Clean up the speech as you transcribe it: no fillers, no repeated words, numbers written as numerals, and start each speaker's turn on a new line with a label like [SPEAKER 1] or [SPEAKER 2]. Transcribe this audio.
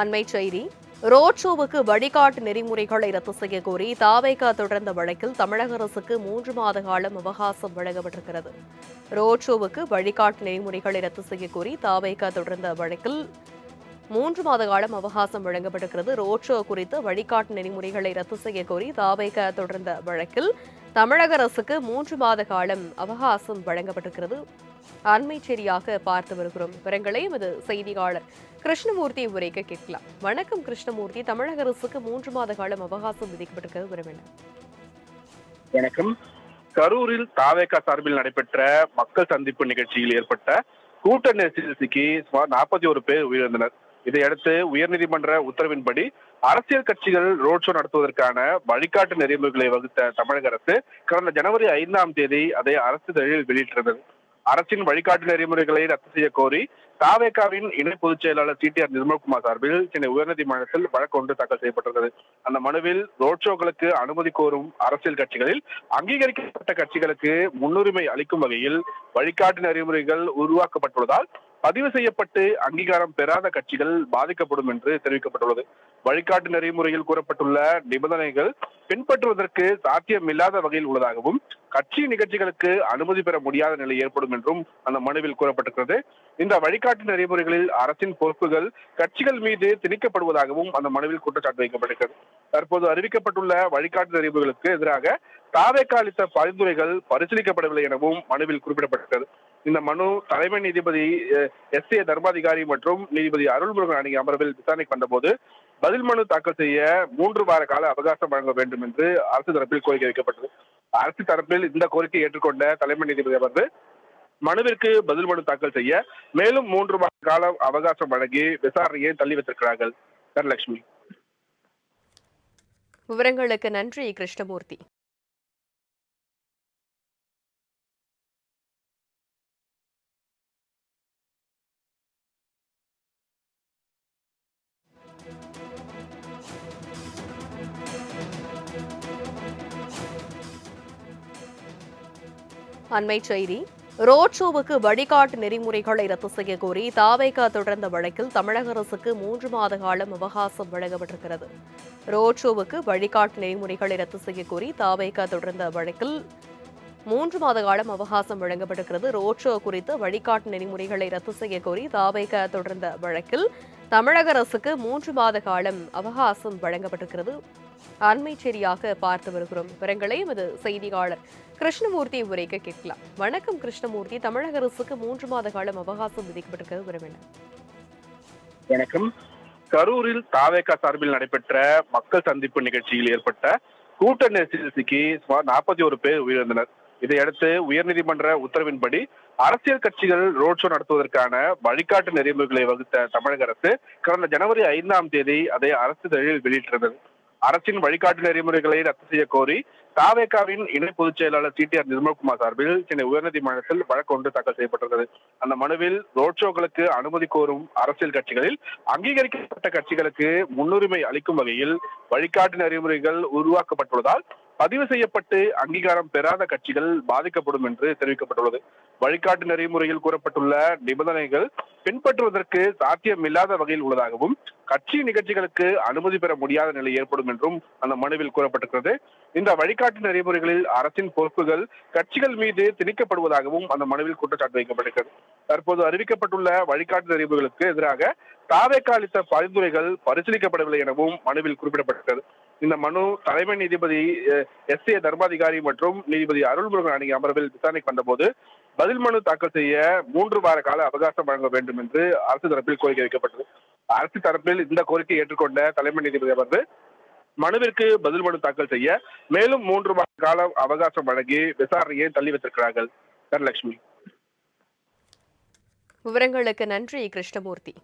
[SPEAKER 1] அண்மைச் செய்தி. ரோட் ஷோவுக்கு வழிகாட்டு நெறிமுறைகளை ரத்து செய்ய கோரி தாவேகா தொடர்ந்த வழக்கில் தமிழக அரசுக்கு 3 மாத காலம் அவகாசம் வழங்கப்பட்டிருக்கிறது. ரோட் ஷோவுக்கு வழிகாட்டு நெறிமுறைகளை ரத்து செய்ய கோரி தாவேகா தொடர்ந்த வழக்கில் 3 மாத காலம் அவகாசம் வழங்கப்பட்டிருக்கிறது. ரோட் ஷோ குறித்து வழிகாட்டு நெறிமுறைகளை ரத்து செய்ய கோரி தாவேகா தொடர்ந்த வழக்கில் தமிழக அரசுக்கு 3 மாத காலம் அவகாசம் வழங்கப்பட்டிருக்கிறது. அண்மைச் செய்தியாக பார்த்து வருகிறோம். விவரங்களை எமது செய்தியாளர் கிருஷ்ணமூர்த்தி உரைக்க கேட்கலாம். வணக்கம் கிருஷ்ணமூர்த்தி. தமிழக அரசுக்கு 3 மாத காலம் அவகாசம் விதிக்கப்பட்டிருக்கிறது. விவரம் என்ன?
[SPEAKER 2] வணக்கம். கரூரில் தாவேகா சார்பில் நடைபெற்ற மக்கள் சந்திப்பு நிகழ்ச்சியில் ஏற்பட்ட கூட்ட நெரிசலில் சிக்கி சுமார் 41 பேர் உயிரிழந்தனர். இதையடுத்து உயர்நீதிமன்ற உத்தரவின்படி அரசியல் கட்சிகள் ரோட் ஷோ நடத்துவதற்கான வழிகாட்டு நெறிமுறைகளை வகுத்த தமிழக அரசு கடந்த ஜனவரி 5ஆம் தேதி அதை அரசிதழில் வெளியிட்டிருந்தது. அரசின் வழிகாட்டு நெறிமுறைகளை ரத்து செய்ய கோரி தாவேகாவின் இணை பொதுச் செயலாளர் டிடிஆர் நிர்மல்குமார் சார்பில் சென்னை உயர்நீதிமன்றத்தில் வழக்கு ஒன்று தாக்கல் செய்யப்பட்டிருந்தது. அந்த மனுவில் ரோட் ஷோக்களுக்கு அனுமதி கோரும் அரசியல் கட்சிகளில் அங்கீகரிக்கப்பட்ட கட்சிகளுக்கு முன்னுரிமை அளிக்கும் வகையில் வழிகாட்டு நெறிமுறைகள் உருவாக்கப்பட்டுள்ளதால் பதிவு செய்யப்பட்டு அங்கீகாரம் பெறாத கட்சிகள் பாதிக்கப்படும் என்று தெரிவிக்கப்பட்டுள்ளது. வழிகாட்டு நெறிமுறையில் கூறப்பட்டுள்ள நிபந்தனைகள் பின்பற்றுவதற்கு சாத்தியமில்லாத வகையில் உள்ளதாகவும் கட்சி நிகழ்ச்சிகளுக்கு அனுமதி பெற முடியாத நிலை ஏற்படும் என்றும் அந்த மனுவில் கூறப்பட்டிருக்கிறது. இந்த வழிகாட்டு நெறிமுறைகளில் அரசின் பொறுப்புகள் கட்சிகள் மீது திணிக்கப்படுவதாகவும் அந்த மனுவில் குற்றச்சாட்டு வைக்கப்பட்டிருக்கிறது. தற்போது அறிவிக்கப்பட்டுள்ள வழிகாட்டு நெறிமுறைகளுக்கு எதிராக தாவேகா அளித்த பரிந்துரைகள் பரிசீலிக்கப்படவில்லை எனவும் மனுவில் குறிப்பிடப்பட்டிருக்கிறது. இந்த மனு தலைமை நீதிபதி எஸ். ஏ. தர்மாதிகாரி மற்றும் நீதிபதி அருள்முருகன் அடங்கிய அமர்வில் விசாரணைக்கு வந்தபோது பதில் மனு தாக்கல் செய்ய 3 வார கால அவகாசம் வழங்க வேண்டும் என்று அரசு தரப்பில் கோரிக்கை வைக்கப்பட்டது. அரசு தரப்பில் இந்த கோரிக்கையை ஏற்றுக்கொண்ட தலைமை நீதிபதி அமர்வு மனுவிற்கு பதில் மனு தாக்கல் செய்ய மேலும் 3 மாத கால அவகாசம் வழங்கி விசாரணையை தள்ளி வைத்திருக்கிறார்கள். தனலட்சுமி.
[SPEAKER 1] விவரங்களுக்கு நன்றி கிருஷ்ணமூர்த்தி. அண்மைச் செய்தி. ரோட் ஷோவுக்கு வழிகாட்டு நெறிமுறைகளை ரத்து செய்ய கோரி தாவேகா தொடர்ந்த வழக்கில் தமிழக அரசுக்கு 3 மாத காலம் அவகாசம் வழங்கப்பட்டிருக்கிறது. ரோட் ஷோவுக்கு வழிகாட்டு நெறிமுறைகளை ரத்து செய்ய கோரி தாவேகா தொடர்ந்த வழக்கில் 3 மாத காலம் அவகாசம் வழங்கப்பட்டிருக்கிறது. ரோட் ஷோ குறித்து வழிகாட்டு நெறிமுறைகளை ரத்து செய்ய கோரி தாவேகா தொடர்ந்த வழக்கில் தமிழக அரசுக்கு 3 மாத காலம் அவகாசம் வழங்கப்பட்டிருக்கிறது. அண்மைச் செய்தியாக பார்த்து வருகிறோம். விவரங்களை எமது செய்தியாளர் கிருஷ்ணமூர்த்தி உரைக்க கேட்கலாம். வணக்கம் கிருஷ்ணமூர்த்தி. தமிழக அரசுக்கு 3 மாத காலம் அவகாசம் விதிக்கப்பட்டிருக்கிறது. விவரம் என்ன?
[SPEAKER 2] வணக்கம். கரூரில் தாவேகா சார்பில் நடைபெற்ற மக்கள் சந்திப்பு நிகழ்ச்சியில் ஏற்பட்ட கூட்ட நெரிசலில் சிக்கி சுமார் 41 பேர் உயிரிழந்தனர். இதையடுத்து உயர்நீதிமன்ற உத்தரவின்படி அரசியல் கட்சிகள் ரோட் ஷோ நடத்துவதற்கான வழிகாட்டு நெறிமுறைகளை வகுத்த தமிழக அரசு கடந்த ஜனவரி 5ஆம் தேதி அதை அரசிதழில் வெளியிட்டிருந்தது. அரசின் வழிகாட்டு நெறிமுறைகளை ரத்து செய்ய கோரி தாவேகாவின் இணை பொதுச் செயலாளர் டிடிஆர் நிர்மல்குமார் சார்பில் சென்னை உயர்நீதிமன்றத்தில் வழக்கு ஒன்று தாக்கல் செய்யப்பட்டிருந்தது. அந்த மனுவில் ரோட் ஷோக்களுக்கு அனுமதி கோரும் அரசியல் கட்சிகளில் அங்கீகரிக்கப்பட்ட கட்சிகளுக்கு முன்னுரிமை அளிக்கும் வகையில் வழிகாட்டு நெறிமுறைகள் உருவாக்கப்பட்டுள்ளதால் பதிவு செய்யப்பட்டு அங்கீகாரம் பெறாத கட்சிகள் பாதிக்கப்படும் என்று தெரிவிக்கப்பட்டுள்ளது. வழிகாட்டு நெறிமுறையில் கூறப்பட்டுள்ள நிபந்தனைகள் பின்பற்றுவதற்கு சாத்தியமில்லாத வகையில் உள்ளதாகவும் கட்சி நிகழ்ச்சிகளுக்கு அனுமதி பெற முடியாத நிலை ஏற்படும் என்றும் அந்த மனுவில் கூறப்பட்டிருக்கிறது. இந்த வழிகாட்டு நெறிமுறைகளில் அரசின் பொறுப்புகள் கட்சிகள் மீது திணிக்கப்படுவதாகவும் அந்த மனுவில் குற்றச்சாட்டு வைக்கப்பட்டிருக்கிறது. தற்போது அறிவிக்கப்பட்டுள்ள வழிகாட்டு நெறிமுறைகளுக்கு எதிராக தாவேகா அளித்த பரிந்துரைகள் பரிசீலிக்கப்படவில்லை எனவும் மனுவில் குறிப்பிடப்பட்டிருக்கிறது. இந்த மனு தலைமை நீதிபதி எஸ். ஏ. தர்மாதிகாரி மற்றும் நீதிபதி அருள்முருகன் அடங்கிய அமர்வில் விசாரணைக்கு வந்தபோது பதில் மனு தாக்கல் செய்ய 3 வார கால அவகாசம் வழங்க வேண்டும் என்று அரசு தரப்பில் கோரிக்கை வைக்கப்பட்டது. அரசு தரப்பில் இந்த கோரிக்கையை ஏற்றுக்கொண்ட தலைமை நீதிபதி அமர்வு மனுவிற்கு பதில் மனு தாக்கல் செய்ய மேலும் 3 மாத கால அவகாசம் வழங்கி விசாரணையை தள்ளி வைத்திருக்கிறார்கள். தனலட்சுமி.
[SPEAKER 1] விவரங்களுக்கு நன்றி கிருஷ்ணமூர்த்தி.